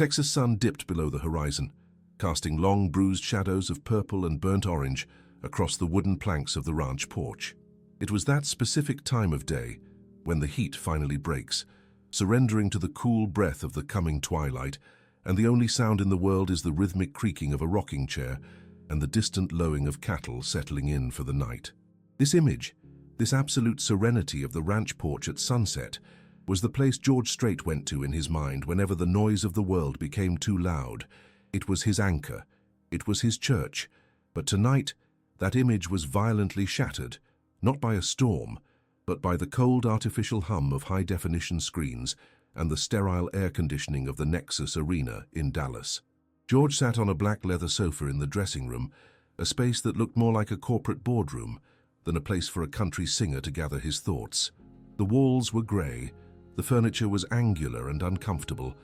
Texas sun dipped below the horizon, casting long bruised shadows of purple and burnt orange across the wooden planks of the ranch porch. It was that specific time of day when the heat finally breaks, surrendering to the cool breath of the coming twilight, and the only sound in the world is the rhythmic creaking of a rocking chair and the distant lowing of cattle settling in for the night. This image, this absolute serenity of the ranch porch at sunset, was the place George Strait went to in his mind whenever the noise of the world became too loud. It was his anchor. It was his church. But tonight, that image was violently shattered, not by a storm, but by the cold artificial hum of high-definition screens and the sterile air conditioning of the Nexus Arena in Dallas. George sat on a black leather sofa in the dressing room, a space that looked more like a corporate boardroom than a place for a country singer to gather his thoughts. The walls were grey, the furniture was angular and uncomfortable,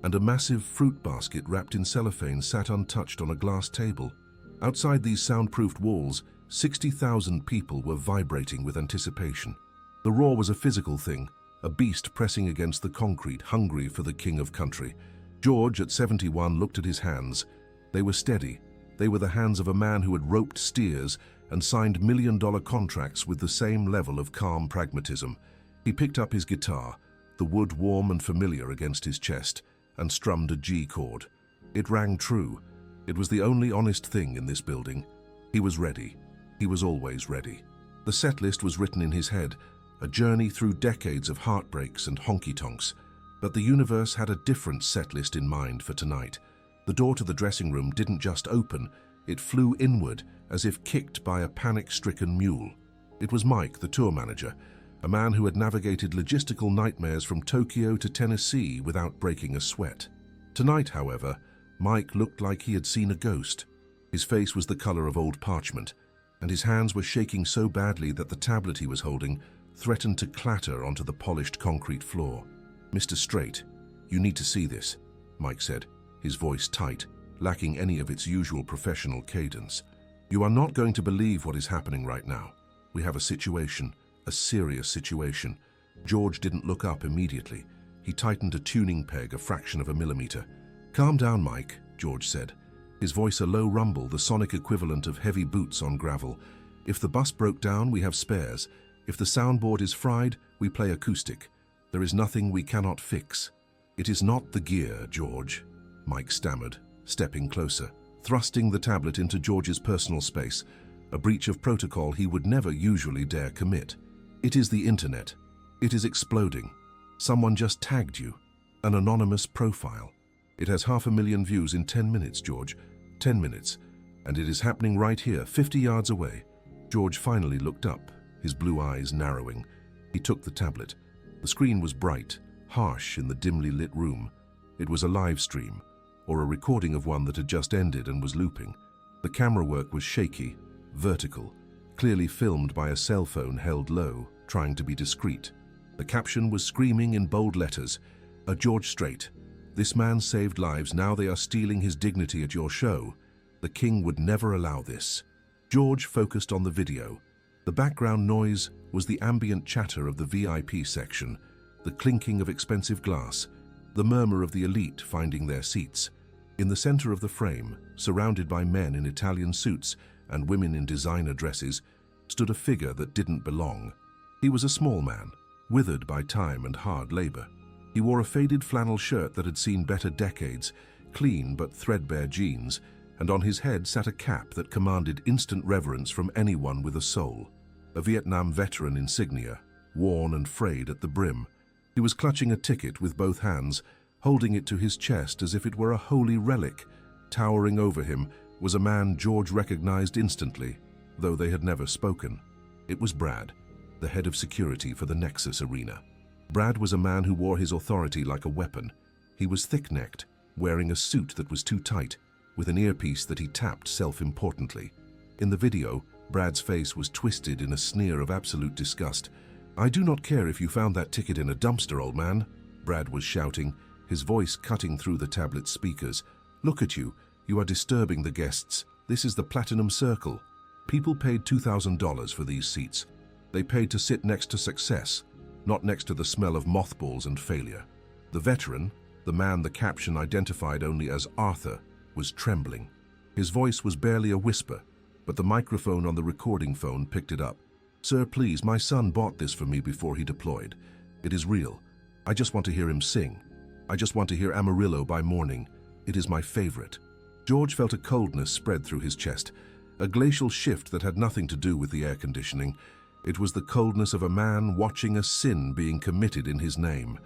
and a massive fruit basket wrapped in cellophane sat untouched on a glass table. Outside these soundproofed walls, 60,000 people were vibrating with anticipation. The roar was a physical thing, a beast pressing against the concrete, hungry for the king of country. George, at 71, looked at his hands. They were steady. They were the hands of a man who had roped steers and signed million-dollar contracts with the same level of calm pragmatism. He picked up his guitar, the wood warm and familiar against his chest, and strummed a G chord. It rang true. It was the only honest thing in this building. He was ready. He was always ready. The set list was written in his head, a journey through decades of heartbreaks and honky-tonks. But the universe had a different set list in mind for tonight. The door to the dressing room didn't just open, it flew inward as if kicked by a panic-stricken mule. It was Mike, the tour manager, a man who had navigated logistical nightmares from Tokyo to Tennessee without breaking a sweat. Tonight, however, Mike looked like he had seen a ghost. His face was the color of old parchment, and his hands were shaking so badly that the tablet he was holding threatened to clatter onto the polished concrete floor. "Mr. Strait, you need to see this," Mike said, his voice tight, lacking any of its usual professional cadence. "You are not going to believe what is happening right now. We have a situation, a serious situation." George didn't look up immediately. He tightened a tuning peg a fraction of a millimeter. "Calm down, Mike," George said, his voice a low rumble, the sonic equivalent of heavy boots on gravel. "If the bus broke down, we have spares. If the soundboard is fried, we play acoustic. There is nothing we cannot fix." "It is not the gear, George," Mike stammered, stepping closer, thrusting the tablet into George's personal space, a breach of protocol he would never usually dare commit. "It is the internet. It is exploding. Someone just tagged you. An anonymous profile. It has 500,000 views in 10 minutes, George. 10 minutes. And it is happening right here, 50 yards away." George finally looked up, his blue eyes narrowing. He took the tablet. The screen was bright, harsh in the dimly lit room. It was a live stream, or a recording of one that had just ended and was looping. The camera work was shaky, vertical, clearly filmed by a cell phone held low, trying to be discreet. The caption was screaming in bold letters, "A George Strait. This man saved lives, now they are stealing his dignity at your show. The king would never allow this." George focused on the video. The background noise was the ambient chatter of the VIP section, the clinking of expensive glass, the murmur of the elite finding their seats. In the center of the frame, surrounded by men in Italian suits and women in designer dresses, stood a figure that didn't belong. He was a small man, withered by time and hard labor. He wore a faded flannel shirt that had seen better decades, clean but threadbare jeans, and on his head sat a cap that commanded instant reverence from anyone with a soul. A Vietnam veteran insignia, worn and frayed at the brim. He was clutching a ticket with both hands, holding it to his chest as if it were a holy relic. Towering over him was a man George recognized instantly, though they had never spoken. It was Brad, the head of security for the Nexus Arena. Brad was a man who wore his authority like a weapon. He was thick-necked, wearing a suit that was too tight, with an earpiece that he tapped self-importantly. In the video, Brad's face was twisted in a sneer of absolute disgust. "I do not care if you found that ticket in a dumpster, old man," Brad was shouting, his voice cutting through the tablet's speakers. "Look at you. You are disturbing the guests. This is the Platinum Circle. People paid $2,000 for these seats. They paid to sit next to success, not next to the smell of mothballs and failure." The veteran, The man the caption identified only as Arthur was trembling. His voice was barely a whisper, but the microphone on the recording phone picked it up. "Sir, please, my son bought this for me before he deployed. It is real. I just want to hear him sing. I just want to hear Amarillo by morning. It is my favorite." George felt a coldness spread through his chest, a glacial shift that had nothing to do with the air conditioning. It was the coldness of a man watching a sin being committed in his name.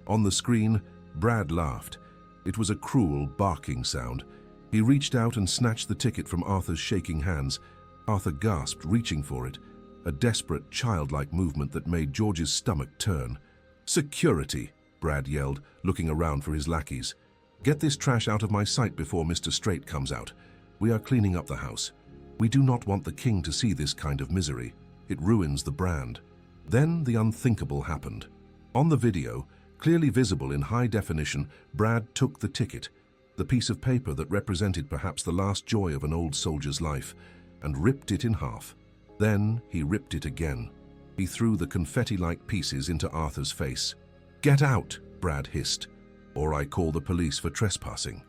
On the screen, Brad laughed. It was a cruel, barking sound. He reached out and snatched the ticket from Arthur's shaking hands. Arthur gasped, reaching for it, a desperate, childlike movement that made George's stomach turn. "Security!" Brad yelled, looking around for his lackeys. "Get this trash out of my sight before Mr. Strait comes out. We are cleaning up the house. We do not want the king to see this kind of misery. It ruins the brand." Then the unthinkable happened. On the video, clearly visible in high definition, Brad took the ticket, the piece of paper that represented perhaps the last joy of an old soldier's life, and ripped it in half. Then he ripped it again. He threw the confetti-like pieces into Arthur's face. "Get out!" Brad hissed. "Or I call the police for trespassing."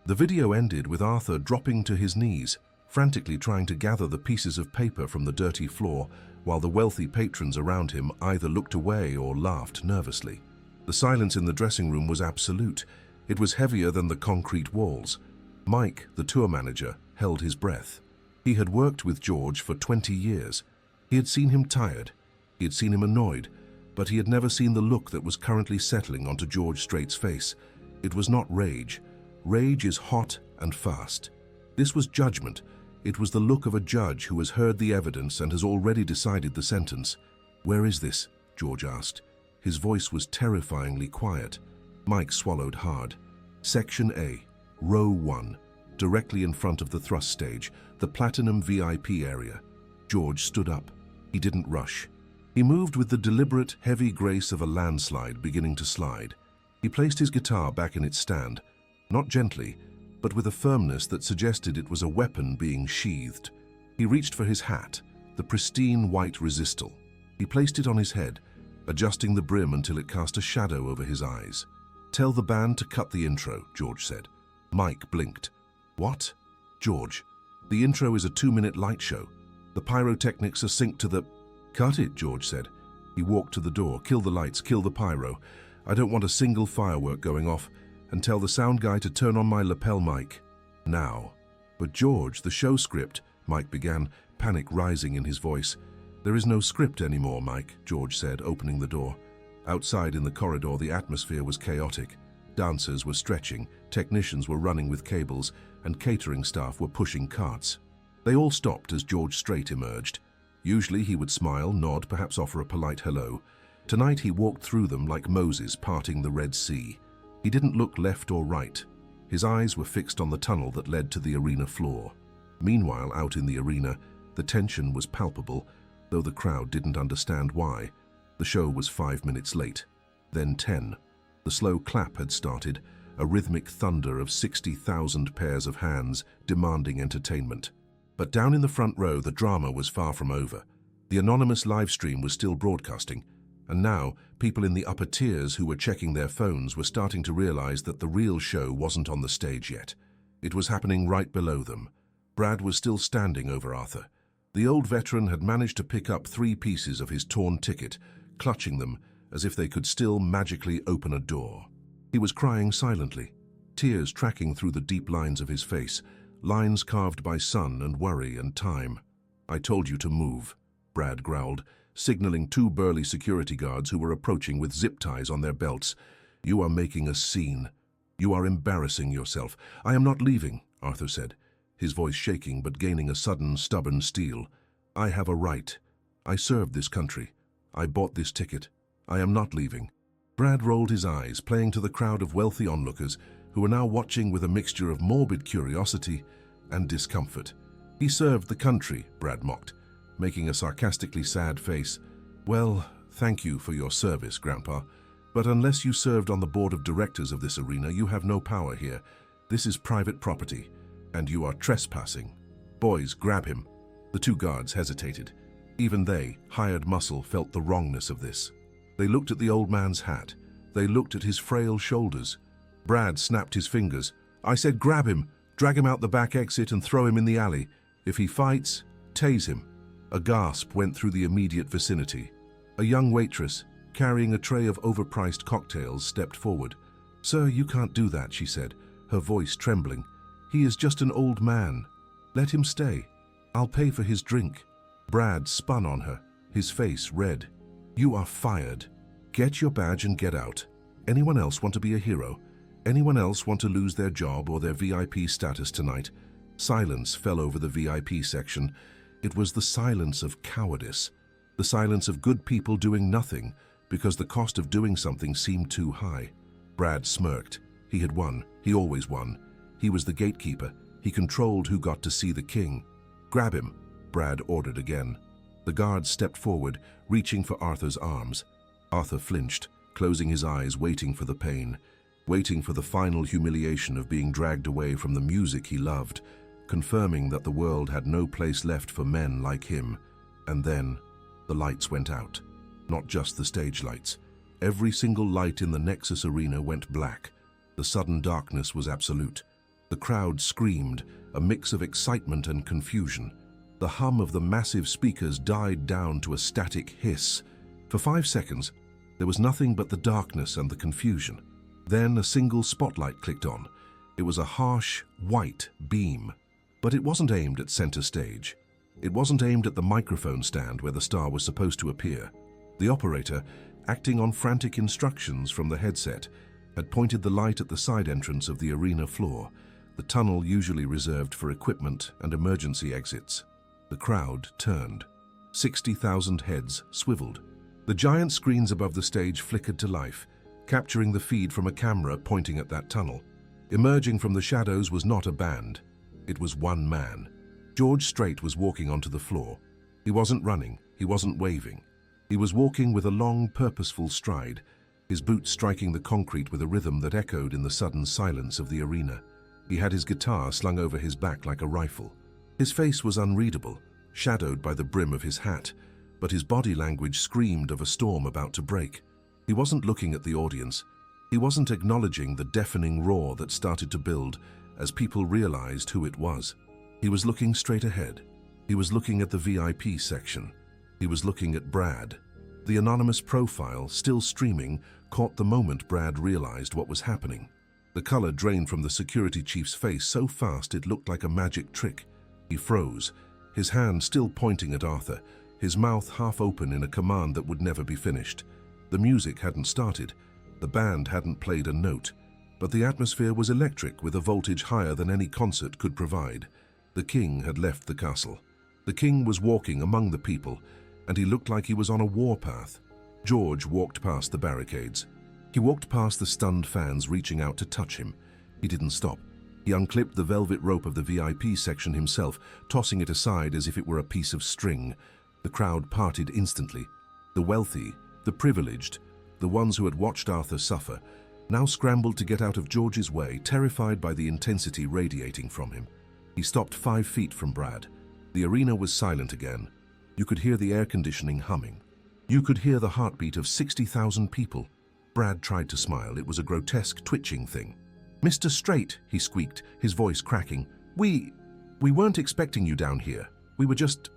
The video ended with Arthur dropping to his knees, frantically trying to gather the pieces of paper from the dirty floor, while the wealthy patrons around him either looked away or laughed nervously. The silence in the dressing room was absolute. It was heavier than the concrete walls. Mike, the tour manager, held his breath. He had worked with George for 20 years. He had seen him tired. He had seen him annoyed, but he had never seen the look that was currently settling onto George Strait's face. It was not rage. Rage is hot and fast. This was judgment. It was the look of a judge who has heard the evidence and has already decided the sentence. "Where is this?" George asked. His voice was terrifyingly quiet. Mike swallowed hard. "Section A, Row 1, directly in front of the thrust stage, the Platinum VIP area." George stood up. He didn't rush. He moved with the deliberate, heavy grace of a landslide beginning to slide. He placed his guitar back in its stand, not gently, but with a firmness that suggested it was a weapon being sheathed. He reached for his hat, the pristine white resistal. He placed it on his head, adjusting the brim until it cast a shadow over his eyes. "Tell the band to cut the intro," George said. Mike blinked. "What?" "George, the intro is a 2-minute light show. The pyrotechnics are synced to the—" "Cut it," George said. He walked to the door. "Kill the lights, kill the pyro. I don't want a single firework going off. And tell the sound guy to turn on my lapel mic. Now." "But George, the show script," Mike began, panic rising in his voice. "There is no script anymore, Mike," George said, opening the door. Outside in the corridor, the atmosphere was chaotic. Dancers were stretching, technicians were running with cables, and catering staff were pushing carts. They all stopped as George Strait emerged. Usually he would smile, nod, perhaps offer a polite hello. Tonight he walked through them like Moses parting the Red Sea. He didn't look left or right. His eyes were fixed on the tunnel that led to the arena floor. Meanwhile, out in the arena, the tension was palpable, though the crowd didn't understand why. The show was 5 minutes late, then 10. The slow clap had started, a rhythmic thunder of 60,000 pairs of hands demanding entertainment. But down in the front row, the drama was far from over. The anonymous live stream was still broadcasting, and now people in the upper tiers who were checking their phones were starting to realize that the real show wasn't on the stage yet. It was happening right below them. Brad was still standing over Arthur. The old veteran had managed to pick up 3 pieces of his torn ticket, clutching them as if they could still magically open a door. He was crying silently, tears tracking through the deep lines of his face, lines carved by sun and worry and time. "I told you to move," Brad growled, signaling 2 burly security guards who were approaching with zip ties on their belts. "You are making a scene. You are embarrassing yourself." "I am not leaving," Arthur said, his voice shaking but gaining a sudden, stubborn steel. "I have a right. I served this country. I bought this ticket. I am not leaving." Brad rolled his eyes, playing to the crowd of wealthy onlookers who were now watching with a mixture of morbid curiosity and discomfort. "He served the country," Brad mocked, making a sarcastically sad face. "Well, thank you for your service, Grandpa. But unless you served on the board of directors of this arena, you have no power here. This is private property, and you are trespassing. Boys, grab him." The 2 guards hesitated. Even they, hired muscle, felt the wrongness of this. They looked at the old man's hat. They looked at his frail shoulders. Brad snapped his fingers. "I said grab him, drag him out the back exit and throw him in the alley. If he fights, tase him." A gasp went through the immediate vicinity. A young waitress, carrying a tray of overpriced cocktails, stepped forward. "Sir, you can't do that," she said, her voice trembling. "He is just an old man. Let him stay. I'll pay for his drink." Brad spun on her, his face red. "You are fired. Get your badge and get out. Anyone else want to be a hero? Anyone else want to lose their job or their VIP status tonight?" Silence fell over the VIP section. It was the silence of cowardice, the silence of good people doing nothing because the cost of doing something seemed too high. Brad smirked. He had won. He always won. He was the gatekeeper. He controlled who got to see the king. "Grab him," Brad ordered again. The guard stepped forward, reaching for Arthur's arms. Arthur flinched, closing his eyes, waiting for the pain, waiting for the final humiliation of being dragged away from the music he loved, confirming that the world had no place left for men like him. And then the lights went out. Not just the stage lights. Every single light in the Nexus Arena went black. The sudden darkness was absolute. The crowd screamed, a mix of excitement and confusion. The hum of the massive speakers died down to a static hiss. For 5 seconds, there was nothing but the darkness and the confusion. Then a single spotlight clicked on. It was a harsh, white beam. But it wasn't aimed at center stage. It wasn't aimed at the microphone stand where the star was supposed to appear. The operator, acting on frantic instructions from the headset, had pointed the light at the side entrance of the arena floor, the tunnel usually reserved for equipment and emergency exits. The crowd turned. 60,000 heads swiveled. The giant screens above the stage flickered to life, capturing the feed from a camera pointing at that tunnel. Emerging from the shadows was not a band. It was one man. George Strait was walking onto the floor. He wasn't running. He wasn't waving. He was walking with a long, purposeful stride, his boots striking the concrete with a rhythm that echoed in the sudden silence of the arena. He had his guitar slung over his back like a rifle. His face was unreadable, shadowed by the brim of his hat, but his body language screamed of a storm about to break. He wasn't looking at the audience. He wasn't acknowledging the deafening roar that started to build as people realized who it was. He was looking straight ahead. He was looking at the VIP section. He was looking at Brad. The anonymous profile, still streaming, caught the moment Brad realized what was happening. The color drained from the security chief's face so fast it looked like a magic trick. He froze, his hand still pointing at Arthur, his mouth half open in a command that would never be finished. The music hadn't started. The band hadn't played a note. But the atmosphere was electric, with a voltage higher than any concert could provide. The king had left the castle. The king was walking among the people, and he looked like he was on a warpath. George walked past the barricades. He walked past the stunned fans reaching out to touch him. He didn't stop. He unclipped the velvet rope of the VIP section himself, tossing it aside as if it were a piece of string. The crowd parted instantly. The wealthy, the privileged, the ones who had watched Arthur suffer, now scrambled to get out of George's way, terrified by the intensity radiating from him. He stopped 5 feet from Brad. The arena was silent again. You could hear the air conditioning humming. You could hear the heartbeat of 60,000 people. Brad tried to smile. It was a grotesque, twitching thing. "Mr. Strait," he squeaked, his voice cracking. We weren't expecting you down here. We were just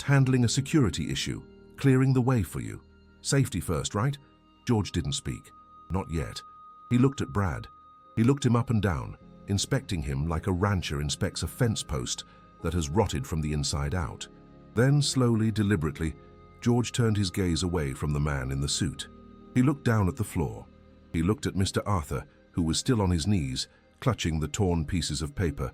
handling a security issue, clearing the way for you. Safety first, right?" George didn't speak. Not yet. He looked at Brad. He looked him up and down, inspecting him like a rancher inspects a fence post that has rotted from the inside out. Then, slowly, deliberately, George turned his gaze away from the man in the suit. He looked down at the floor. He looked at Mr. Arthur, who was still on his knees, clutching the torn pieces of paper,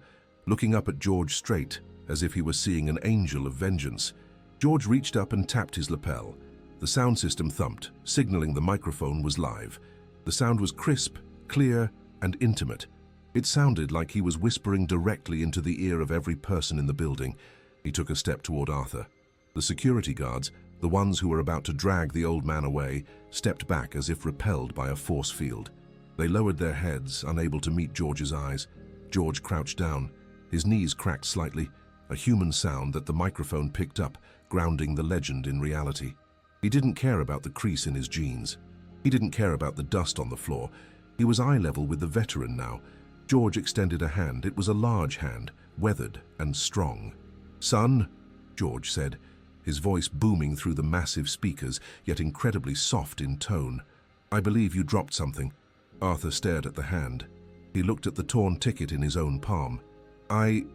looking up at George Strait as if he were seeing an angel of vengeance. George reached up and tapped his lapel. The sound system thumped, signaling the microphone was live. The sound was crisp, clear, and intimate. It sounded like he was whispering directly into the ear of every person in the building. He took a step toward Arthur. The security guards, the ones who were about to drag the old man away, stepped back as if repelled by a force field. They lowered their heads, unable to meet George's eyes. George crouched down. His knees cracked slightly, a human sound that the microphone picked up, grounding the legend in reality. He didn't care about the crease in his jeans. He didn't care about the dust on the floor. He was eye level with the veteran now. George extended a hand. It was a large hand, weathered and strong. "Son," George said, his voice booming through the massive speakers, yet incredibly soft in tone. "I believe you dropped something." Arthur stared at the hand. He looked at the torn ticket in his own palm. I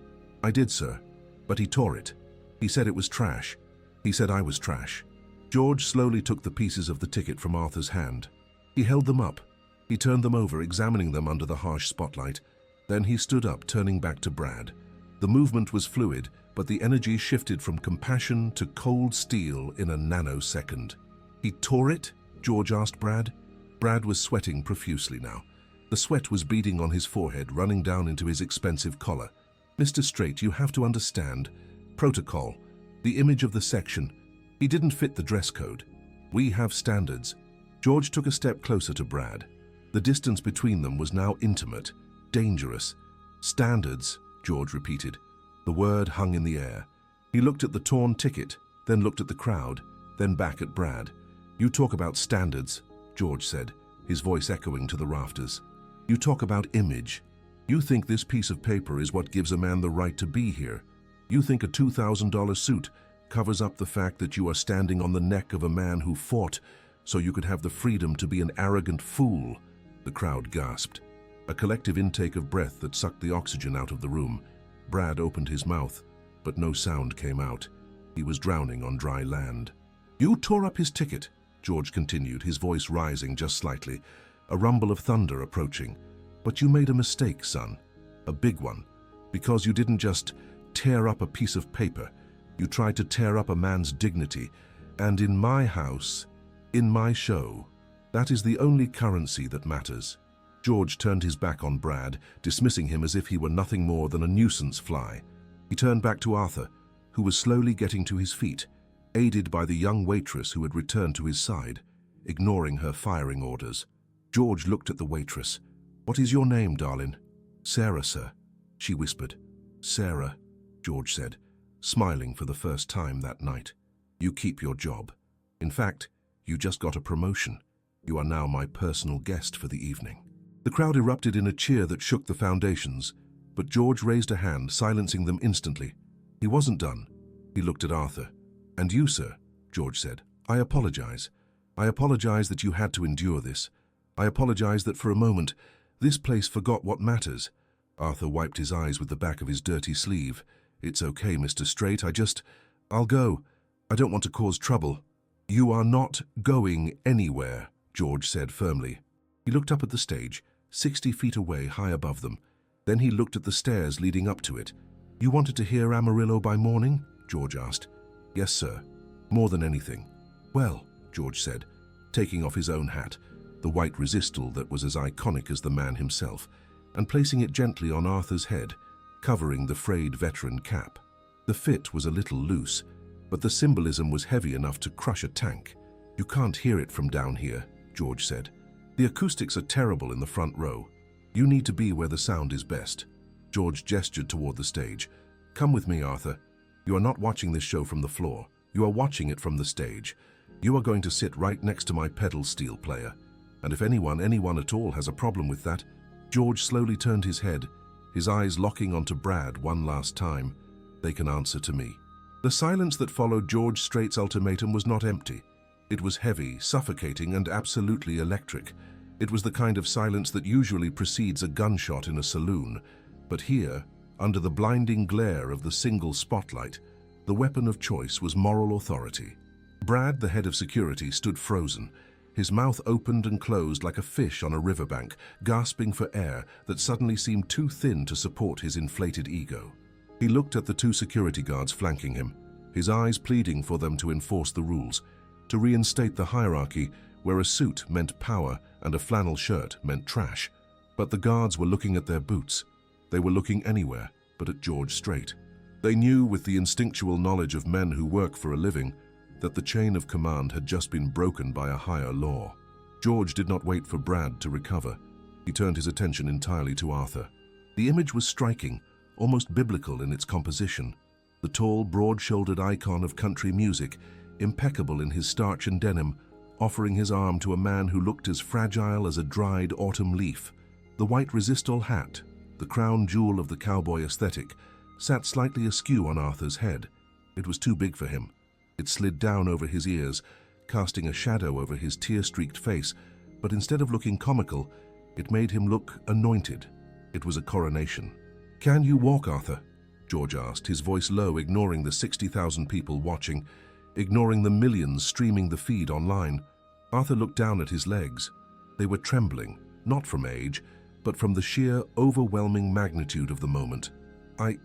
did, sir, but he tore it. He said it was trash. He said I was trash." George slowly took the pieces of the ticket from Arthur's hand. He held them up. He turned them over, examining them under the harsh spotlight. Then he stood up, turning back to Brad. The movement was fluid, but the energy shifted from compassion to cold steel in a nanosecond. "He tore it?" George asked Brad. Brad was sweating profusely now. The sweat was beading on his forehead, running down into his expensive collar. "Mr. Strait, you have to understand. Protocol. The image of the section. He didn't fit the dress code. We have standards." George took a step closer to Brad. The distance between them was now intimate, dangerous. "Standards," George repeated. The word hung in the air. He looked at the torn ticket, then looked at the crowd, then back at Brad. "You talk about standards," George said, his voice echoing to the rafters. "You talk about image. You think this piece of paper is what gives a man the right to be here. You think a $2,000 suit covers up the fact that you are standing on the neck of a man who fought so you could have the freedom to be an arrogant fool." The crowd gasped. A collective intake of breath that sucked the oxygen out of the room. Brad opened his mouth, but no sound came out. He was drowning on dry land. "You tore up his ticket," George continued, his voice rising just slightly, a rumble of thunder approaching. "But you made a mistake, son. A big one. Because you didn't just tear up a piece of paper. You tried to tear up a man's dignity. And in my house, in my show, that is the only currency that matters." George turned his back on Brad, dismissing him as if he were nothing more than a nuisance fly. He turned back to Arthur, who was slowly getting to his feet, aided by the young waitress who had returned to his side, ignoring her firing orders. George looked at the waitress. "What is your name, darling?" "Sarah, sir," she whispered. "Sarah," George said, smiling for the first time that night. "You keep your job. In fact, you just got a promotion. You are now my personal guest for the evening." The crowd erupted in a cheer that shook the foundations, but George raised a hand, silencing them instantly. He wasn't done. He looked at Arthur. "And you, sir," George said. "I apologize. I apologize that you had to endure this. I apologize that for a moment, this place forgot what matters." Arthur wiped his eyes with the back of his dirty sleeve. "It's okay, Mr. Strait. I'll go. I don't want to cause trouble." "You are not going anywhere," George said firmly. He looked up at the stage, 60 feet away, high above them. Then he looked at the stairs leading up to it. "You wanted to hear Amarillo by morning?" George asked. "Yes, sir. More than anything." "Well," George said, taking off his own hat, the white resistal that was as iconic as the man himself, and placing it gently on Arthur's head, covering the frayed veteran cap. The fit was a little loose, but the symbolism was heavy enough to crush a tank. "You can't hear it from down here," George said. "The acoustics are terrible in the front row. You need to be where the sound is best." George gestured toward the stage. "Come with me, Arthur. You are not watching this show from the floor. You are watching it from the stage. You are going to sit right next to my pedal steel player. And if anyone at all has a problem with that..." George slowly turned his head, his eyes locking onto Brad one last time. "They can answer to me." The silence that followed George Strait's ultimatum was not empty. It was heavy, suffocating, and absolutely electric. It was the kind of silence that usually precedes a gunshot in a saloon. But here, under the blinding glare of the single spotlight, the weapon of choice was moral authority. Brad, the head of security, stood frozen, his mouth opened and closed like a fish on a riverbank, gasping for air that suddenly seemed too thin to support his inflated ego. He looked at the two security guards flanking him, his eyes pleading for them to enforce the rules, to reinstate the hierarchy where a suit meant power and a flannel shirt meant trash. But the guards were looking at their boots. They were looking anywhere but at George Strait. They knew, with the instinctual knowledge of men who work for a living, that the chain of command had just been broken by a higher law. George did not wait for Brad to recover. He turned his attention entirely to Arthur. The image was striking, almost biblical in its composition. The tall, broad-shouldered icon of country music, impeccable in his starch and denim, offering his arm to a man who looked as fragile as a dried autumn leaf. The white resistol hat, the crown jewel of the cowboy aesthetic, sat slightly askew on Arthur's head. It was too big for him. It slid down over his ears, casting a shadow over his tear-streaked face, but instead of looking comical, it made him look anointed. It was a coronation. "Can you walk, Arthur?" George asked, his voice low, ignoring the 60,000 people watching, ignoring the millions streaming the feed online. Arthur looked down at his legs. They were trembling, not from age, but from the sheer, overwhelming magnitude of the moment. I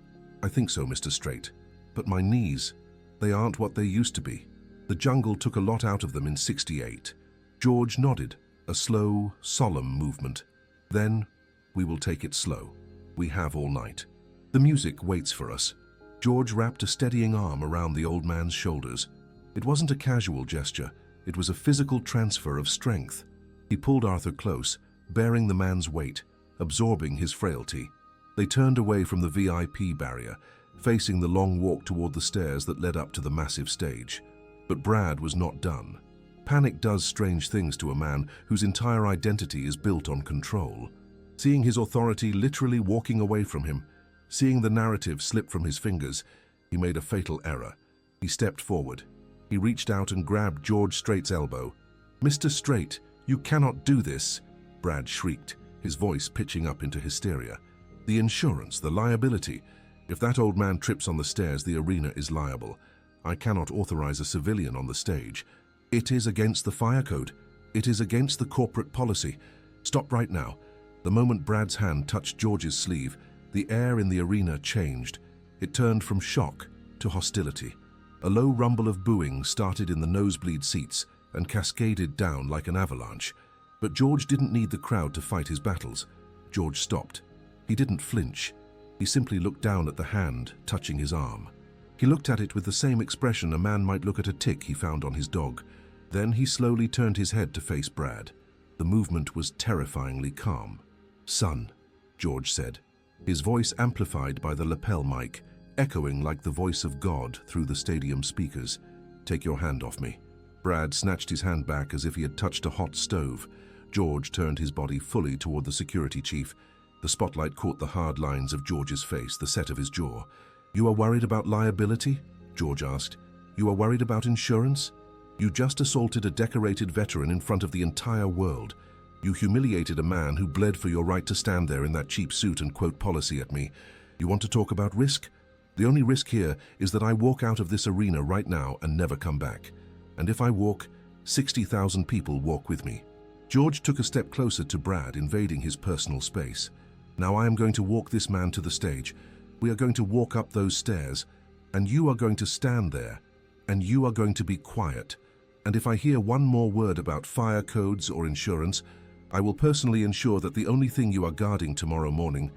think so, Mr. Strait. But my knees, they aren't what they used to be. The jungle took a lot out of them in '68. George nodded, a slow, solemn movement. Then, we will take it slow. We have all night. The music waits for us. George wrapped a steadying arm around the old man's shoulders. It wasn't a casual gesture. It was a physical transfer of strength. He pulled Arthur close, bearing the man's weight, absorbing his frailty. They turned away from the VIP barrier, facing the long walk toward the stairs that led up to the massive stage. But Brad was not done. Panic does strange things to a man whose entire identity is built on control. Seeing his authority literally walking away from him, seeing the narrative slip from his fingers, he made a fatal error. He stepped forward. He reached out and grabbed George Strait's elbow. "Mr. Strait, you cannot do this," Brad shrieked, his voice pitching up into hysteria. "The insurance, the liability. If that old man trips on the stairs, the arena is liable. I cannot authorize a civilian on the stage. It is against the fire code. It is against the corporate policy. Stop right now." The moment Brad's hand touched George's sleeve, the air in the arena changed. It turned from shock to hostility. A low rumble of booing started in the nosebleed seats and cascaded down like an avalanche. But George didn't need the crowd to fight his battles. George stopped. He didn't flinch. He simply looked down at the hand touching his arm. He looked at it with the same expression a man might look at a tick he found on his dog. Then he slowly turned his head to face Brad. The movement was terrifyingly calm. "Son," George said, his voice amplified by the lapel mic, echoing like the voice of God through the stadium speakers. "Take your hand off me." Brad snatched his hand back as if he had touched a hot stove. George turned his body fully toward the security chief. The spotlight caught the hard lines of George's face, the set of his jaw. "You are worried about liability?" George asked. "You are worried about insurance? You just assaulted a decorated veteran in front of the entire world. You humiliated a man who bled for your right to stand there in that cheap suit and quote policy at me. You want to talk about risk? The only risk here is that I walk out of this arena right now and never come back. And if I walk, 60,000 people walk with me." George took a step closer to Brad, invading his personal space. "Now I am going to walk this man to the stage. We are going to walk up those stairs, and you are going to stand there, and you are going to be quiet. And if I hear one more word about fire codes or insurance, I will personally ensure that the only thing you are guarding tomorrow morning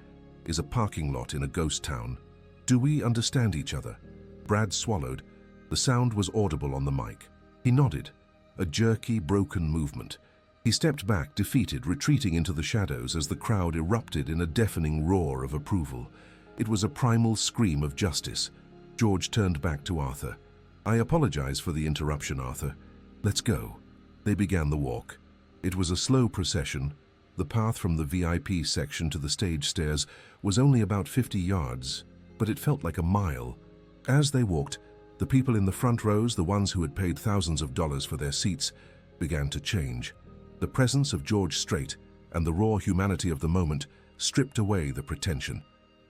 is a parking lot in a ghost town. Do we understand each other?" Brad swallowed. The sound was audible on the mic. He nodded, a jerky, broken movement. He stepped back, defeated, retreating into the shadows as the crowd erupted in a deafening roar of approval. It was a primal scream of justice. George turned back to Arthur. "I apologize for the interruption, Arthur. Let's go." They began the walk. It was a slow procession. The path from the VIP section to the stage stairs was only about 50 yards, but it felt like a mile. As they walked, the people in the front rows, the ones who had paid thousands of dollars for their seats, began to change. The presence of George Strait and the raw humanity of the moment stripped away the pretension.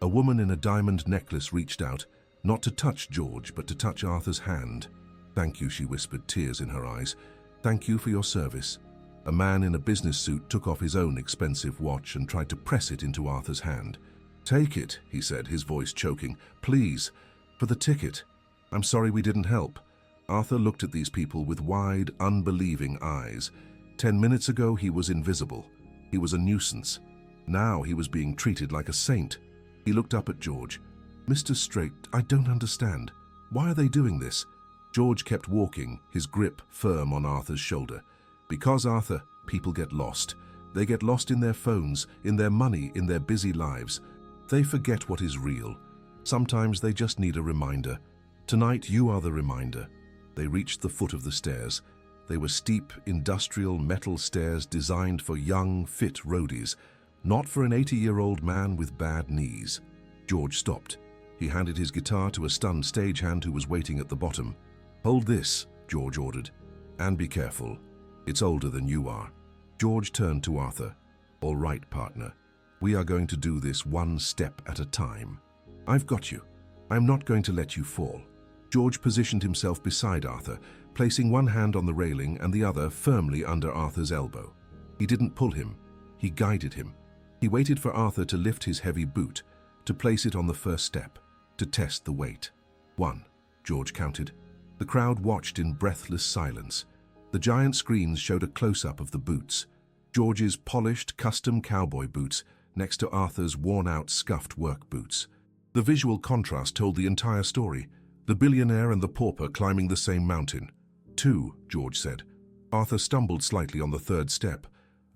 A woman in a diamond necklace reached out, not to touch George, but to touch Arthur's hand. "Thank you," she whispered, tears in her eyes. "Thank you for your service." A man in a business suit took off his own expensive watch and tried to press it into Arthur's hand. "Take it," he said, his voice choking. "Please, for the ticket. I'm sorry we didn't help." Arthur looked at these people with wide, unbelieving eyes. 10 minutes ago, he was invisible. He was a nuisance. Now he was being treated like a saint. He looked up at George. "Mr. Strait, I don't understand. Why are they doing this?" George kept walking, his grip firm on Arthur's shoulder. "Because, Arthur, people get lost. They get lost in their phones, in their money, in their busy lives. They forget what is real. Sometimes they just need a reminder. Tonight, you are the reminder." They reached the foot of the stairs. They were steep, industrial metal stairs designed for young, fit roadies, not for an 80-year-old man with bad knees. George stopped. He handed his guitar to a stunned stagehand who was waiting at the bottom. "Hold this," George ordered. "And be careful. It's older than you are." George turned to Arthur. "All right, partner. We are going to do this one step at a time. I've got you. I'm not going to let you fall." George positioned himself beside Arthur, placing one hand on the railing and the other firmly under Arthur's elbow. He didn't pull him. He guided him. He waited for Arthur to lift his heavy boot, to place it on the first step, to test the weight. 1, George counted. The crowd watched in breathless silence. The giant screens showed a close-up of the boots. George's polished, custom cowboy boots next to Arthur's worn-out, scuffed work boots. The visual contrast told the entire story. The billionaire and the pauper climbing the same mountain. 2, George said. Arthur stumbled slightly on the third step.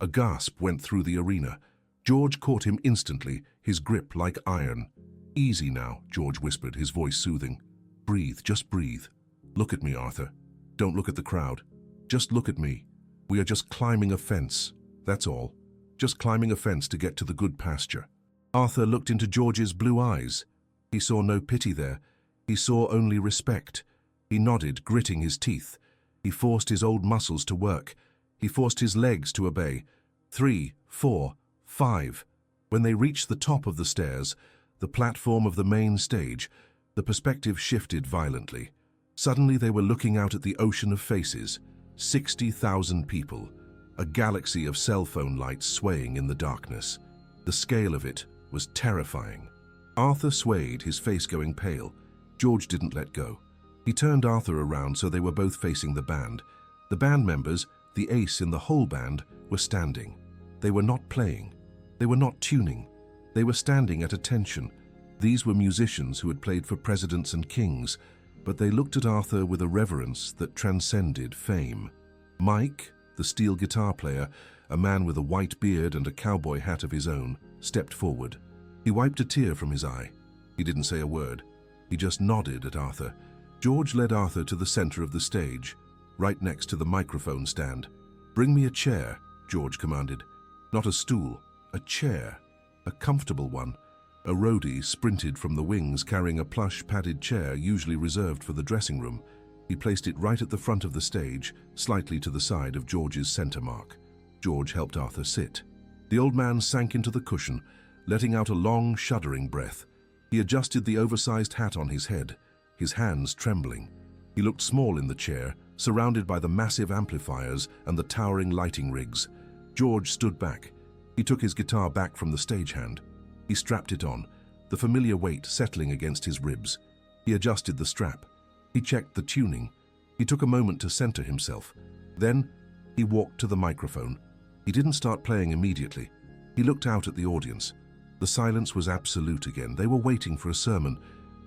A gasp went through the arena. George caught him instantly, his grip like iron. "Easy now," George whispered, his voice soothing. "Breathe, just breathe. Look at me, Arthur. Don't look at the crowd. Just look at me. We are just climbing a fence. That's all. Just climbing a fence to get to the good pasture." Arthur looked into George's blue eyes. He saw no pity there. He saw only respect. He nodded, gritting his teeth. He forced his old muscles to work. He forced his legs to obey. 3, 4, 5. When they reached the top of the stairs, the platform of the main stage, the perspective shifted violently. Suddenly they were looking out at the ocean of faces. 60,000 people. A galaxy of cell phone lights swaying in the darkness. The scale of it was terrifying. Arthur swayed, his face going pale. George didn't let go. He turned Arthur around so they were both facing the band. The band members, the ace in the whole band, were standing. They were not playing. They were not tuning. They were standing at attention. These were musicians who had played for presidents and kings, but they looked at Arthur with a reverence that transcended fame. Mike, the steel guitar player, a man with a white beard and a cowboy hat of his own, stepped forward. He wiped a tear from his eye. He didn't say a word. He just nodded at Arthur. George led Arthur to the center of the stage, right next to the microphone stand. "Bring me a chair," George commanded. Not a stool, a chair, a comfortable one. A roadie sprinted from the wings carrying a plush padded chair usually reserved for the dressing room. He placed it right at the front of the stage, slightly to the side of George's center mark. George helped Arthur sit. The old man sank into the cushion, letting out a long, shuddering breath. He adjusted the oversized hat on his head, his hands trembling. He looked small in the chair, surrounded by the massive amplifiers and the towering lighting rigs. George stood back. He took his guitar back from the stagehand. He strapped it on, the familiar weight settling against his ribs. He adjusted the strap. He checked the tuning. He took a moment to center himself. Then he walked to the microphone. He didn't start playing immediately. He looked out at the audience. The silence was absolute again. They were waiting for a sermon,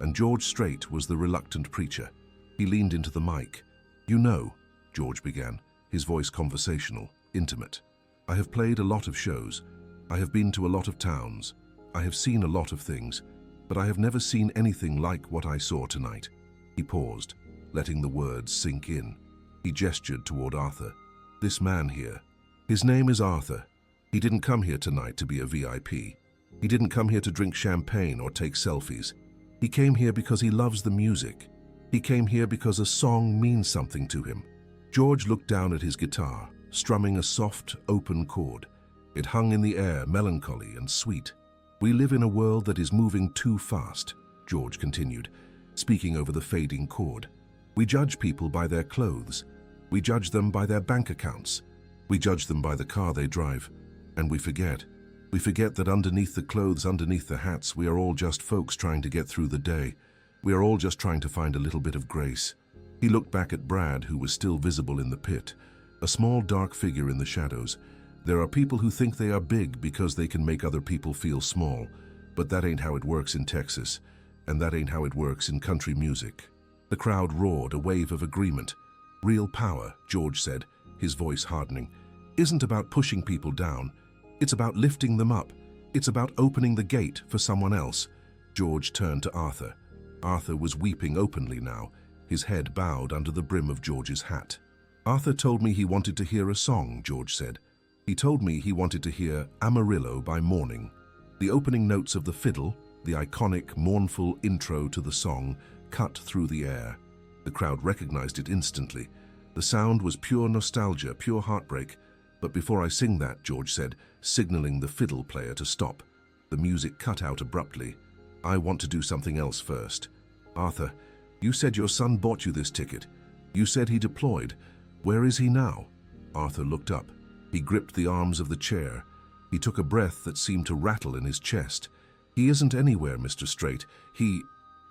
and George Strait was the reluctant preacher. He leaned into the mic. "You know," George began, his voice conversational, intimate. "I have played a lot of shows. I have been to a lot of towns. I have seen a lot of things, but I have never seen anything like what I saw tonight." He paused, letting the words sink in. He gestured toward Arthur. "This man here, his name is Arthur. He didn't come here tonight to be a VIP. He didn't come here to drink champagne or take selfies. He came here because he loves the music. He came here because a song means something to him." George looked down at his guitar, strumming a soft, open chord. It hung in the air, melancholy and sweet. "We live in a world that is moving too fast," George continued, speaking over the fading chord. "We judge people by their clothes. We judge them by their bank accounts. We judge them by the car they drive. And we forget that underneath the clothes, underneath the hats, we are all just folks trying to get through the day. We are all just trying to find a little bit of grace." He looked back at Brad, who was still visible in the pit, a small dark figure in the shadows. "There are people who think they are big because they can make other people feel small, but that ain't how it works in Texas, and that ain't how it works in country music." The crowd roared, a wave of agreement. "Real power," George said, his voice hardening, "isn't about pushing people down. It's about lifting them up. It's about opening the gate for someone else." George turned to Arthur. Arthur was weeping openly now, his head bowed under the brim of George's hat. Arthur told me he wanted to hear a song, George said. He told me he wanted to hear Amarillo by morning. The opening notes of the fiddle, the iconic, mournful intro to the song, cut through the air. The crowd recognized it instantly. The sound was pure nostalgia, pure heartbreak. But before I sing that, George said, signaling the fiddle player to stop. The music cut out abruptly. I want to do something else first. Arthur, you said your son bought you this ticket. You said he deployed. Where is he now? Arthur looked up. He gripped the arms of the chair. He took a breath that seemed to rattle in his chest. He isn't anywhere, Mr. Strait. He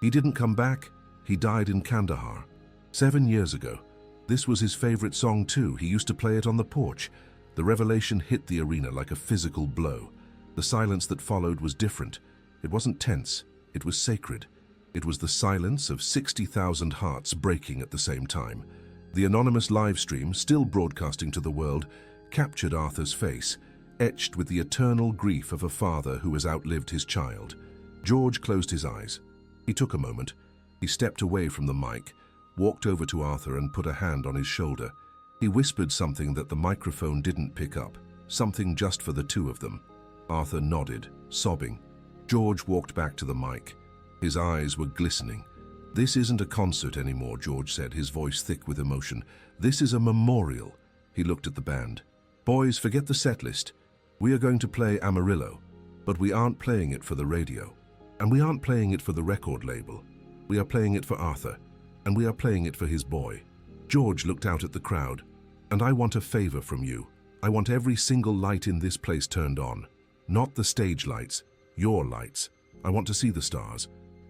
didn't come back. He died in Kandahar. 7 years ago. This was his favorite song too. He used to play it on the porch. The revelation hit the arena like a physical blow. The silence that followed was different. It wasn't tense. It was sacred. It was the silence of 60,000 hearts breaking at the same time. The anonymous live stream, still broadcasting to the world, captured Arthur's face, etched with the eternal grief of a father who has outlived his child. George closed his eyes. He took a moment. He stepped away from the mic, walked over to Arthur and put a hand on his shoulder. He whispered something that the microphone didn't pick up, something just for the two of them. Arthur nodded, sobbing. George walked back to the mic. His eyes were glistening. This isn't a concert anymore, George said, his voice thick with emotion. This is a memorial. He looked at the band. Boys, forget the set list. We are going to play Amarillo, but we aren't playing it for the radio. And we aren't playing it for the record label. We are playing it for Arthur, and we are playing it for his boy. George looked out at the crowd. And I want a favor from you. I want every single light in this place turned on. Not the stage lights, your lights. I want to see the stars.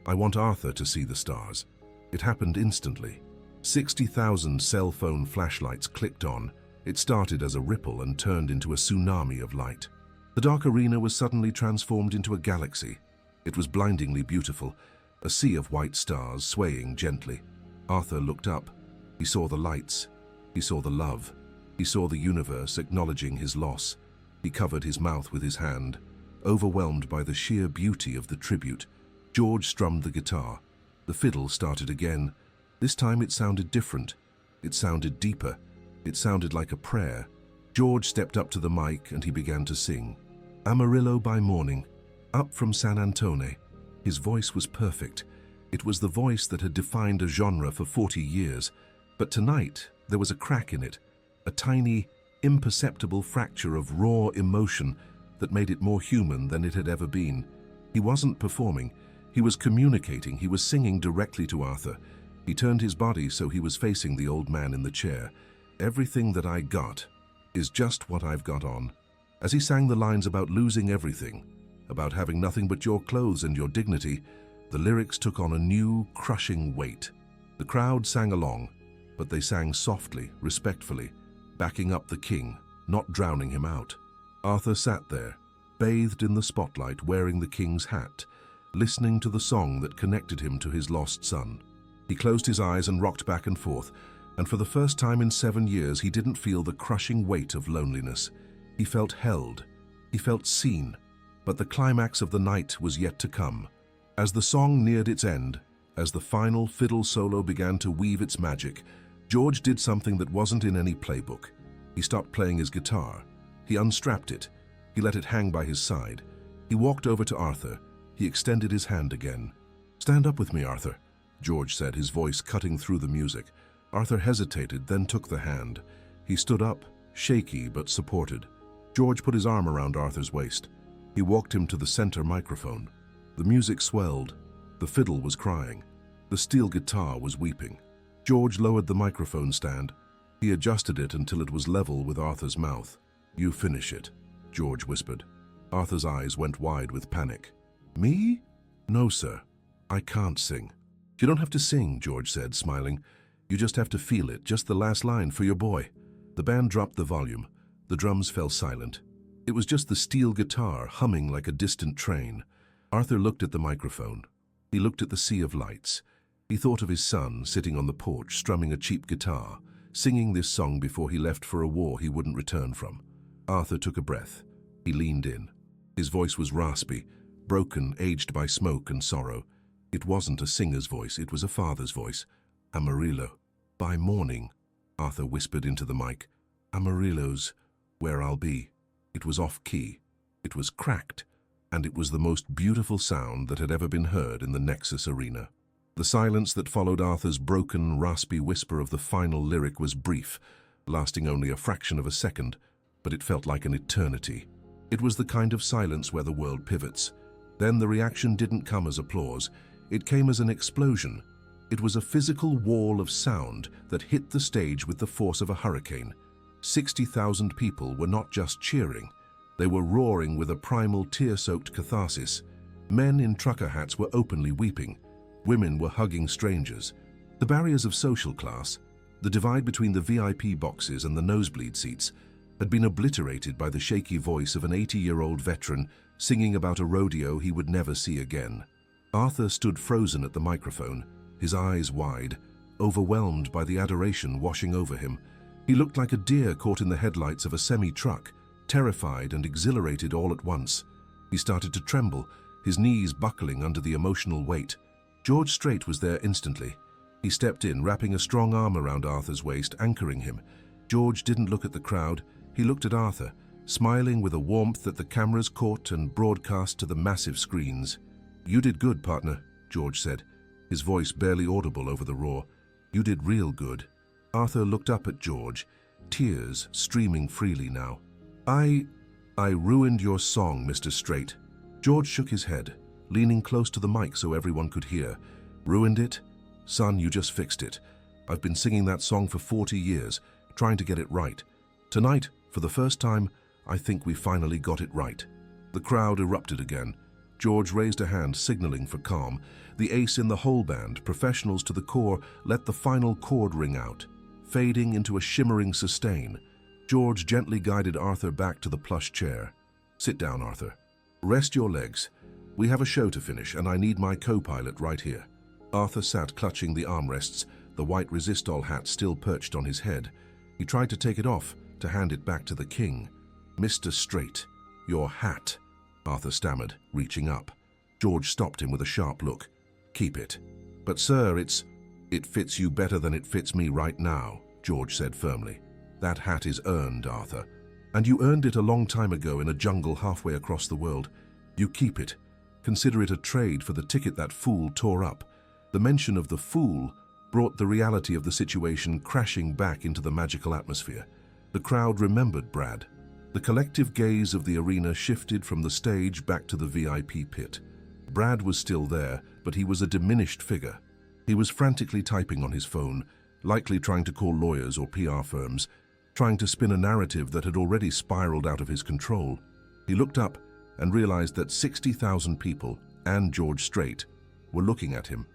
I want Arthur to see the stars. It happened instantly. 60,000 cell phone flashlights clicked on. It started as a ripple and turned into a tsunami of light. The dark arena was suddenly transformed into a galaxy. It was blindingly beautiful, a sea of white stars swaying gently. Arthur looked up. He saw the lights. He saw the love. He saw the universe acknowledging his loss. He covered his mouth with his hand, overwhelmed by the sheer beauty of the tribute. George strummed the guitar. The fiddle started again. This time it sounded different. It sounded deeper. It sounded like a prayer. George stepped up to the mic and he began to sing. Amarillo by morning, up from San Antone. His voice was perfect. It was the voice that had defined a genre for 40 years. But tonight, there was a crack in it, a tiny, imperceptible fracture of raw emotion that made it more human than it had ever been. He wasn't performing. He was communicating. He was singing directly to Arthur. He turned his body so he was facing the old man in the chair. Everything that I got is just what I've got on. As he sang the lines about losing everything, about having nothing but your clothes and your dignity, the lyrics took on a new, crushing weight. The crowd sang along, but they sang softly, respectfully, backing up the king, not drowning him out. Arthur sat there, bathed in the spotlight, wearing the king's hat, listening to the song that connected him to his lost son. He closed his eyes and rocked back and forth, and for the first time in 7 years he didn't feel the crushing weight of loneliness. He felt held. He felt seen. But the climax of the night was yet to come. As the song neared its end, as the final fiddle solo began to weave its magic, George did something that wasn't in any playbook. He stopped playing his guitar. He unstrapped it. He let it hang by his side. He walked over to Arthur. He extended his hand again. "Stand up with me, Arthur," George said, his voice cutting through the music. Arthur hesitated, then took the hand. He stood up, shaky but supported. George put his arm around Arthur's waist. He walked him to the center microphone. The music swelled. The fiddle was crying. The steel guitar was weeping. George lowered the microphone stand. He adjusted it until it was level with Arthur's mouth. "You finish it," George whispered. Arthur's eyes went wide with panic. "Me? No, sir. I can't sing." "You don't have to sing," George said, smiling. "You just have to feel it, just the last line for your boy." The band dropped the volume. The drums fell silent. It was just the steel guitar humming like a distant train. Arthur looked at the microphone. He looked at the sea of lights. He thought of his son sitting on the porch strumming a cheap guitar, singing this song before he left for a war he wouldn't return from. Arthur took a breath. He leaned in. His voice was raspy, broken, aged by smoke and sorrow. It wasn't a singer's voice, it was a father's voice. "Amarillo, by morning." Arthur whispered into the mic. "Amarillo's where I'll be." It was off-key. It was cracked, and it was the most beautiful sound that had ever been heard in the Nexus Arena. The silence that followed Arthur's broken, raspy whisper of the final lyric was brief, lasting only a fraction of a second, but it felt like an eternity. It was the kind of silence where the world pivots. Then the reaction didn't come as applause. It came as an explosion. It was a physical wall of sound that hit the stage with the force of a hurricane. 60,000 people were not just cheering. They were roaring with a primal, tear-soaked catharsis. Men in trucker hats were openly weeping. Women were hugging strangers. The barriers of social class, the divide between the VIP boxes and the nosebleed seats, had been obliterated by the shaky voice of an 80-year-old veteran singing about a rodeo he would never see again. Arthur stood frozen at the microphone, his eyes wide, overwhelmed by the adoration washing over him. He looked like a deer caught in the headlights of a semi-truck, terrified and exhilarated all at once. He started to tremble, his knees buckling under the emotional weight. George Strait was there instantly. He stepped in, wrapping a strong arm around Arthur's waist, anchoring him. George didn't look at the crowd. He looked at Arthur, smiling with a warmth that the cameras caught and broadcast to the massive screens. "You did good, partner," George said, his voice barely audible over the roar. "You did real good." Arthur looked up at George, tears streaming freely now. I ruined your song, Mr. Strait." George shook his head, leaning close to the mic so everyone could hear. "Ruined it? Son, you just fixed it. I've been singing that song for 40 years, trying to get it right. Tonight, for the first time, I think we finally got it right." The crowd erupted again. George raised a hand, signaling for calm. The ace in the whole band, professionals to the core, let the final chord ring out, fading into a shimmering sustain. George gently guided Arthur back to the plush chair. "Sit down, Arthur. Rest your legs. We have a show to finish, and I need my co-pilot right here." Arthur sat clutching the armrests, the white resistol hat still perched on his head. He tried to take it off, to hand it back to the king. "Mr. Strait, your hat," Arthur stammered, reaching up. George stopped him with a sharp look. "Keep it." "But sir, it fits you better than it fits me right now," George said firmly. "That hat is earned, Arthur. And you earned it a long time ago in a jungle halfway across the world. You keep it. Consider it a trade for the ticket that fool tore up." The mention of the fool brought the reality of the situation crashing back into the magical atmosphere. The crowd remembered Brad. The collective gaze of the arena shifted from the stage back to the VIP pit. Brad was still there, but he was a diminished figure. He was frantically typing on his phone, likely trying to call lawyers or PR firms, trying to spin a narrative that had already spiraled out of his control. He looked up and realized that 60,000 people, and George Strait, were looking at him.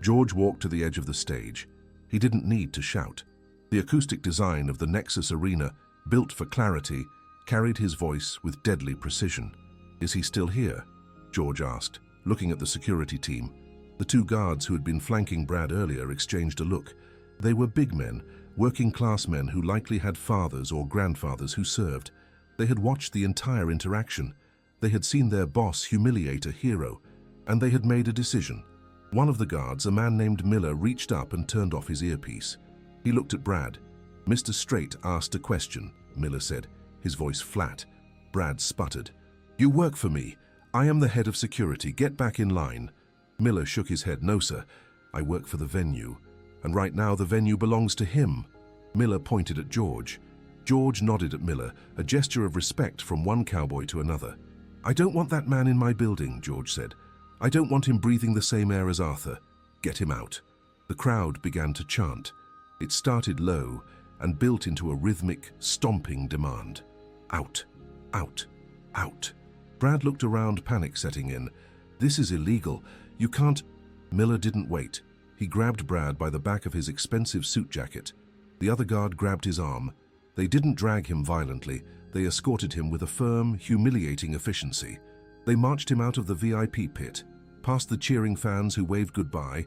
George walked to the edge of the stage. He didn't need to shout. The acoustic design of the Nexus Arena, built for clarity, carried his voice with deadly precision. "Is he still here?" George asked, looking at the security team. The two guards who had been flanking Brad earlier exchanged a look. They were big men, working-class men who likely had fathers or grandfathers who served. They had watched the entire interaction. They had seen their boss humiliate a hero, and they had made a decision. One of the guards, a man named Miller, reached up and turned off his earpiece. He looked at Brad. "Mr. Strait asked a question," Miller said, his voice flat. Brad sputtered. "You work for me. I am the head of security. Get back in line." Miller shook his head. "No, sir. I work for the venue. And right now the venue belongs to him." Miller pointed at George. George nodded at Miller, a gesture of respect from one cowboy to another. "I don't want that man in my building," George said. "I don't want him breathing the same air as Arthur. Get him out." The crowd began to chant. It started low and built into a rhythmic, stomping demand. "Out, out, out." Brad looked around, panic setting in. "This is illegal. You can't—" Miller didn't wait. He grabbed Brad by the back of his expensive suit jacket. The other guard grabbed his arm. They didn't drag him violently. They escorted him with a firm, humiliating efficiency. They marched him out of the VIP pit, past the cheering fans who waved goodbye,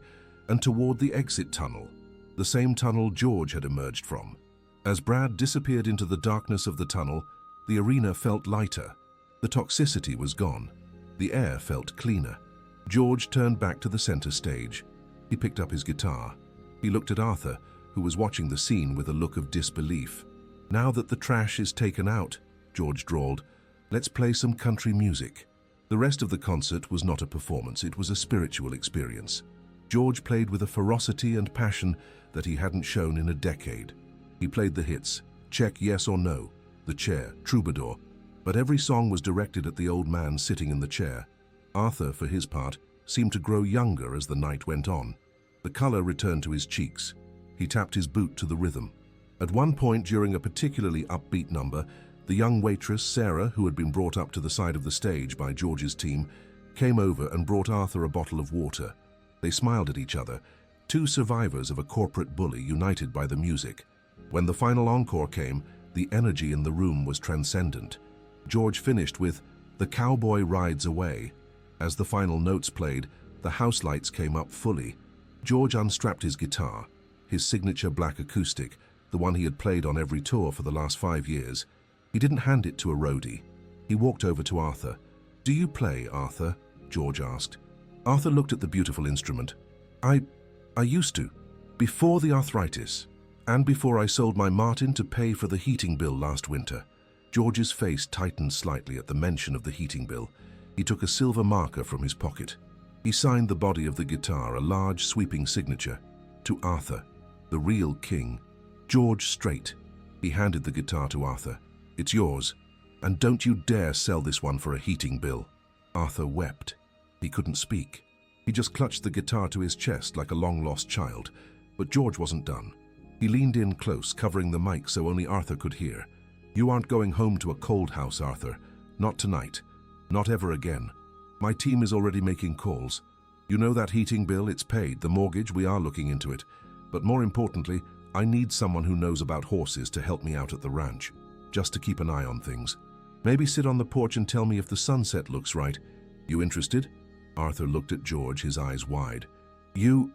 and toward the exit tunnel, the same tunnel George had emerged from. As Brad disappeared into the darkness of the tunnel, the arena felt lighter. The toxicity was gone. The air felt cleaner. George turned back to the center stage. He picked up his guitar. He looked at Arthur, who was watching the scene with a look of disbelief. "Now that the trash is taken out," George drawled, "let's play some country music." The rest of the concert was not a performance, it was a spiritual experience. George played with a ferocity and passion that he hadn't shown in a decade. He played the hits, Check Yes or No, The Chair, Troubadour, but every song was directed at the old man sitting in the chair. Arthur, for his part, seemed to grow younger as the night went on. The color returned to his cheeks. He tapped his boot to the rhythm. At one point during a particularly upbeat number, the young waitress, Sarah, who had been brought up to the side of the stage by George's team, came over and brought Arthur a bottle of water. They smiled at each other, two survivors of a corporate bully united by the music. When the final encore came, the energy in the room was transcendent. George finished with "The Cowboy Rides Away." As the final notes played, the house lights came up fully. George unstrapped his guitar, his signature black acoustic, the one he had played on every tour for the last 5 years. He didn't hand it to a roadie. He walked over to Arthur. "Do you play, Arthur?" George asked. Arthur looked at the beautiful instrument. I used to, before the arthritis, and before I sold my Martin to pay for the heating bill last winter." George's face tightened slightly at the mention of the heating bill. He took a silver marker from his pocket. He signed the body of the guitar, a large sweeping signature, to Arthur, the real king, George Strait. He handed the guitar to Arthur. "It's yours, and don't you dare sell this one for a heating bill." Arthur wept. He couldn't speak. He just clutched the guitar to his chest like a long-lost child. But George wasn't done. He leaned in close, covering the mic so only Arthur could hear. "You aren't going home to a cold house, Arthur. Not tonight. Not ever again. My team is already making calls. You know that heating bill, it's paid. The mortgage, we are looking into it. But more importantly, I need someone who knows about horses to help me out at the ranch, just to keep an eye on things. Maybe sit on the porch and tell me if the sunset looks right. You interested?" Arthur looked at George, his eyes wide. You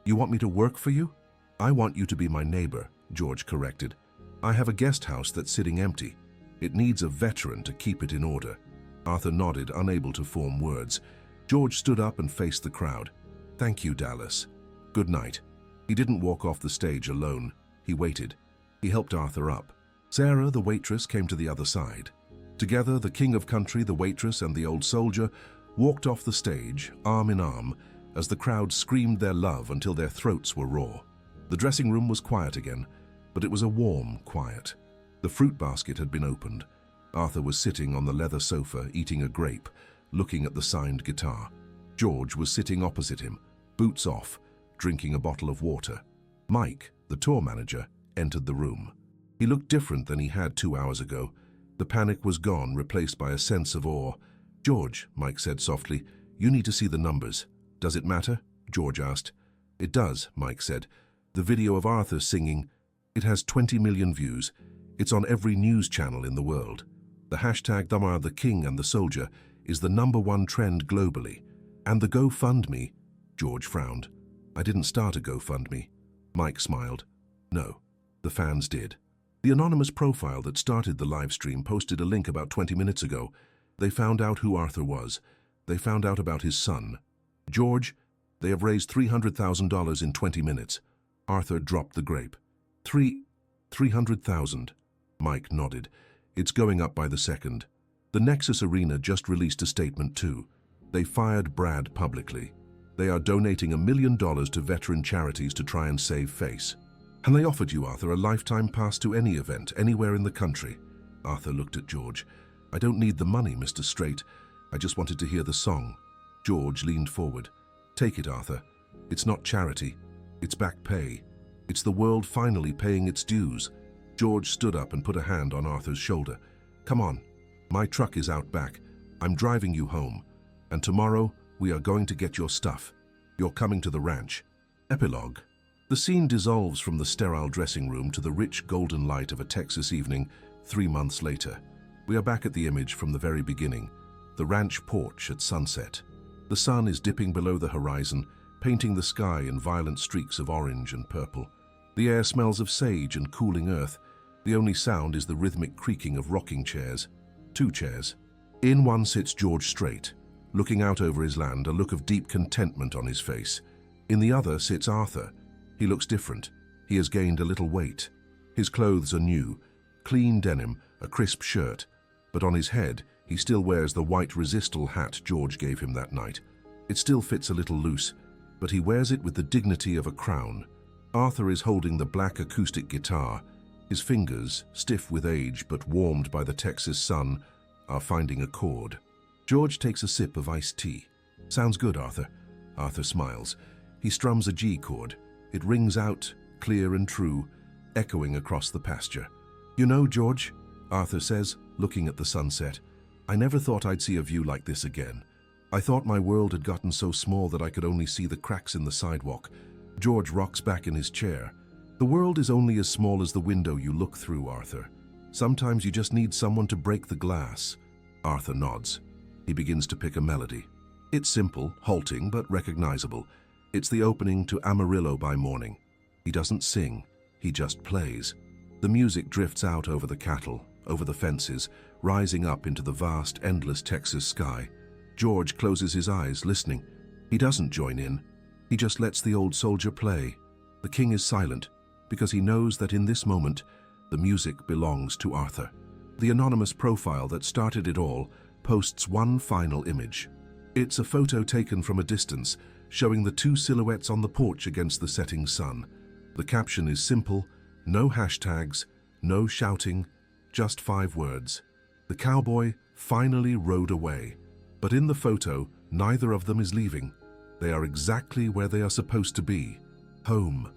want me to work for you?" "I want you to be my neighbor," George corrected. "I have a guest house that's sitting empty. It needs a veteran to keep it in order." Arthur nodded, unable to form words. George stood up and faced the crowd. "Thank you, Dallas. Good night." He didn't walk off the stage alone. He waited. He helped Arthur up. Sarah, the waitress, came to the other side. Together, the king of country, the waitress, and the old soldier walked off the stage, arm in arm, as the crowd screamed their love until their throats were raw. The dressing room was quiet again, but it was a warm quiet. The fruit basket had been opened. Arthur was sitting on the leather sofa, eating a grape, looking at the signed guitar. George was sitting opposite him, boots off, drinking a bottle of water. Mike, the tour manager, entered the room. He looked different than he had 2 hours ago. The panic was gone, replaced by a sense of awe. "George," Mike said softly, "you need to see the numbers." "Does it matter?" George asked. "It does," Mike said. "The video of Arthur singing, it has 20 million views. It's on every news channel in the world. The hashtag Damar the King and the Soldier is the #1 trend globally. And the GoFundMe," George frowned. "I didn't start a GoFundMe." Mike smiled. "No, the fans did. The anonymous profile that started the live stream posted a link about 20 minutes ago. They found out who Arthur was. They found out about his son. George, they have raised $300,000 in 20 minutes. Arthur dropped the grape. 300,000. Mike nodded. "It's going up by the second. The Nexus Arena just released a statement too. They fired Brad publicly. They are donating $1 million to veteran charities to try and save face. And they offered you, Arthur, a lifetime pass to any event, anywhere in the country." Arthur looked at George. "I don't need the money, Mr. Strait. I just wanted to hear the song." George leaned forward. "Take it, Arthur. It's not charity. It's back pay. It's the world finally paying its dues." George stood up and put a hand on Arthur's shoulder. "Come on. My truck is out back. I'm driving you home. And tomorrow, we are going to get your stuff. You're coming to the ranch." Epilogue. The scene dissolves from the sterile dressing room to the rich golden light of a Texas evening 3 months later. We are back at the image from the very beginning, the ranch porch at sunset. The sun is dipping below the horizon, painting the sky in violent streaks of orange and purple. The air smells of sage and cooling earth. The only sound is the rhythmic creaking of rocking chairs. 2 chairs. In one sits George Strait, looking out over his land, a look of deep contentment on his face. In the other sits Arthur. He looks different. He has gained a little weight. His clothes are new, clean denim, a crisp shirt, but on his head he still wears the white resistal hat George gave him that night. It still fits a little loose, but he wears it with the dignity of a crown. Arthur is holding the black acoustic guitar. His fingers, stiff with age but warmed by the Texas sun, are finding a chord. George takes a sip of iced tea. "Sounds good, Arthur." Arthur smiles. He strums a G chord. It rings out, clear and true, echoing across the pasture. "You know, George," Arthur says, looking at the sunset, "I never thought I'd see a view like this again. I thought my world had gotten so small that I could only see the cracks in the sidewalk." George rocks back in his chair. "The world is only as small as the window you look through, Arthur. Sometimes you just need someone to break the glass." Arthur nods. He begins to pick a melody. It's simple, halting, but recognizable. It's the opening to Amarillo by Morning. He doesn't sing, he just plays. The music drifts out over the cattle, over the fences, rising up into the vast, endless Texas sky. George closes his eyes, listening. He doesn't join in. He just lets the old soldier play. The king is silent, because he knows that in this moment, the music belongs to Arthur. The anonymous profile that started it all posts one final image. It's a photo taken from a distance, showing the two silhouettes on the porch against the setting sun. The caption is simple, no hashtags, no shouting, just 5 words. The cowboy finally rode away. But in the photo, neither of them is leaving. They are exactly where they are supposed to be, home.